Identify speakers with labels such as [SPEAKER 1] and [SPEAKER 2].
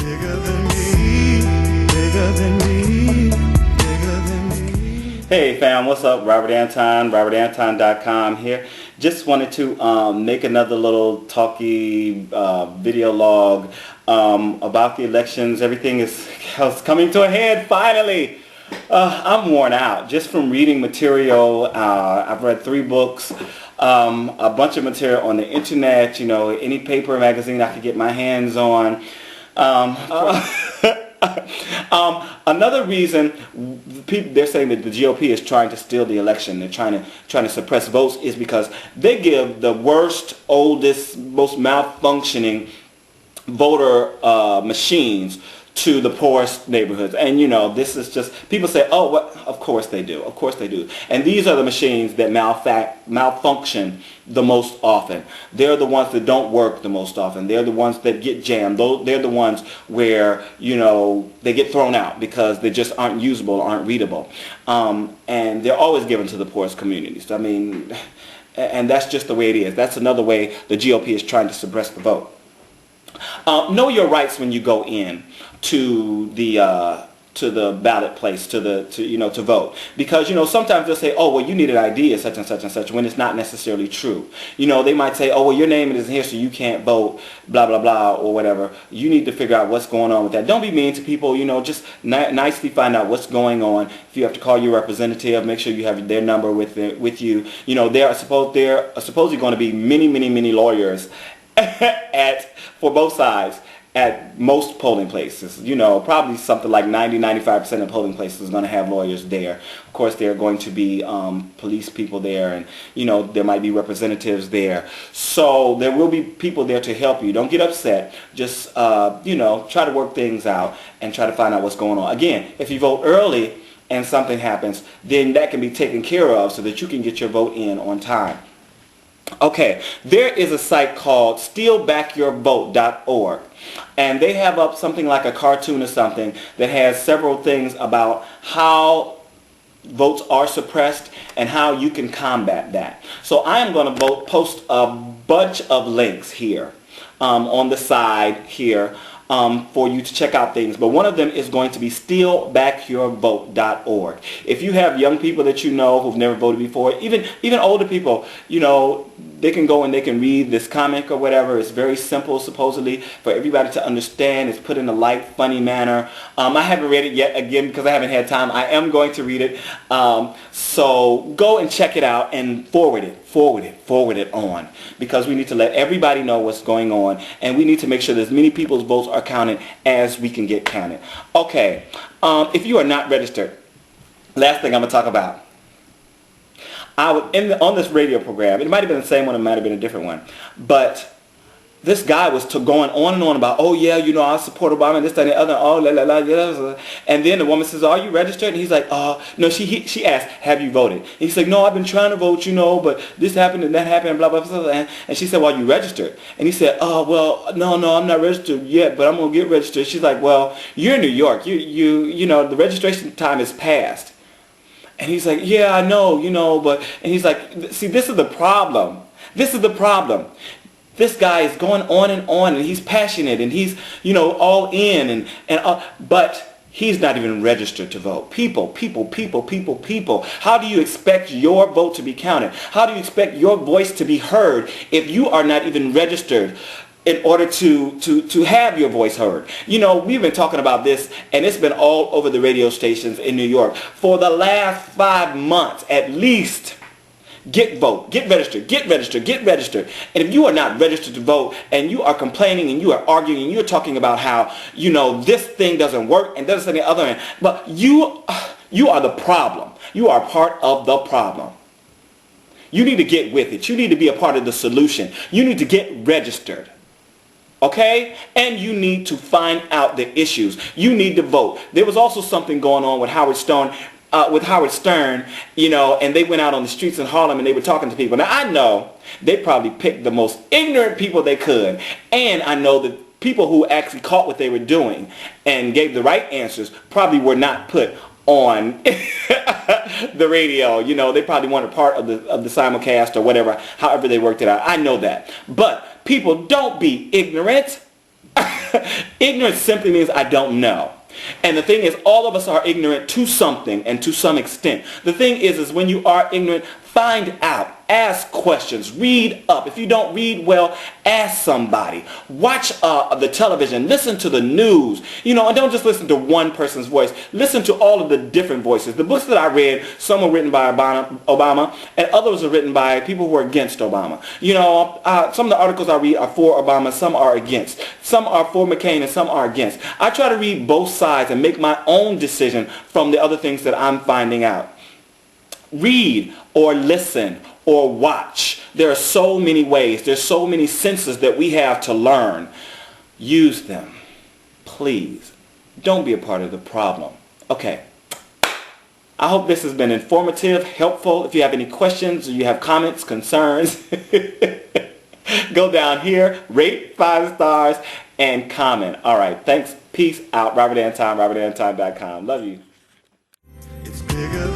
[SPEAKER 1] Bigger than me, bigger than me, bigger than me.
[SPEAKER 2] Hey fam, what's up? Robert Anton, robertanton.com here. Just wanted to make another little talky video log about the elections. Everything is coming to a head finally. I'm worn out just from reading material. I've read 3 books, a bunch of material on the internet, you know, any paper, magazine I could get my hands on. Another reason they're saying that the GOP is trying to steal the election, they're trying to suppress votes, is because they give the worst, oldest, most malfunctioning voter machines to the poorest neighborhoods. And you know, this is just, people say, oh, what? Of course they do. Of course they do. And these are the machines that malfunction the most often. They're the ones that don't work the most often. They're the ones that get jammed. They're the ones where, you know, they get thrown out because they just aren't usable, aren't readable. And they're always given to the poorest communities. I mean, and that's just the way it is. That's another way the GOP is trying to suppress the vote. Know your rights when you go in to the ballot place, to vote, because you know sometimes they'll say, oh well, you need an ID of such and such and such, when it's not necessarily true. You know, they might say, oh well, your name isn't here so you can't vote, blah blah blah, or whatever. You need to figure out what's going on with that. Don't be mean to people, you know, just nicely find out what's going on. If you have to call your representative, make sure you have their number with you. You know, there are supposedly going to be many lawyers for both sides at most polling places. You know, probably something like 90-95% of polling places is going to have lawyers there. Of course, there are going to be police people there, and you know, there might be representatives there. So there will be people there to help you. Don't get upset. Just you know, try to work things out and try to find out what's going on. Again, if you vote early and something happens, then that can be taken care of so that you can get your vote in on time. Okay, there is a site called stealbackyourvote.org, and they have up something like a cartoon or something that has several things about how votes are suppressed and how you can combat that. So I am going to post a bunch of links here on the side here for you to check out things, but one of them is going to be stealbackyourvote.org. If you have young people that you know who've never voted before, even older people, you know, they can go and they can read this comic or whatever. It's very simple, supposedly, for everybody to understand. It's put in a light, funny manner. I haven't read it yet, again, because I haven't had time. I am going to read it. So go and check it out and forward it on, because we need to let everybody know what's going on, and we need to make sure that as many people's votes are counted as we can get counted. Okay, if you are not registered, last thing I'm going to talk about. On this radio program, it might have been the same one, it might have been a different one, but this guy was going on and on about, oh yeah, you know, I support Obama and this, that, and the other, oh la la la, yeah. And then the woman says, are you registered? And he's like, no. She asked, have you voted? And he's like, no, I've been trying to vote, you know, but this happened and that happened, blah blah blah. And she said, well, you registered? And he said, oh well, no, I'm not registered yet, but I'm gonna get registered. She's like, well, you're in New York, you know, the registration time is passed. And he's like, yeah, I know, you know, but, and he's like, see, this is the problem. This guy is going on and he's passionate and he's, you know, all in but he's not even registered to vote. People. How do you expect your vote to be counted? How do you expect your voice to be heard if you are not even registered in order to have your voice heard? You know, we've been talking about this, and it's been all over the radio stations in New York for the last 5 months at least. Get registered. And if you are not registered to vote and you are complaining and you are arguing and you're talking about how, you know, this thing doesn't work and this and the other end, but you are the problem. You are part of the problem. You need to get with it. You need to be a part of the solution. You need to get registered. Okay? And you need to find out the issues. You need to vote. There was also something going on with Howard Stern, you know, and they went out on the streets in Harlem and they were talking to people. Now, I know they probably picked the most ignorant people they could. And I know that people who actually caught what they were doing and gave the right answers probably were not put on the radio. You know, they probably weren't a part of the simulcast or whatever, however they worked it out. I know that. But people, don't be ignorant. Ignorance simply means I don't know. And the thing is, all of us are ignorant to something and to some extent. The thing is when you are ignorant, find out. Ask questions. Read up. If you don't read well, ask somebody. Watch the television. Listen to the news. And don't just listen to one person's voice. Listen to all of the different voices. The books that I read, some were written by Obama, and others are written by people who are against Obama. Some of the articles I read are for Obama, some are against. Some are for McCain, and some are against. I try to read both sides and make my own decision from the other things that I'm finding out. Read or listen or watch. There are so many ways. There's so many senses that we have to learn. Use them. Please. Don't be a part of the problem. Okay. I hope this has been informative, helpful. If you have any questions or you have comments, concerns, go down here, rate 5 stars, and comment. All right. Thanks. Peace out. Robert Antime, robertantime.com. Love you.
[SPEAKER 1] It's bigger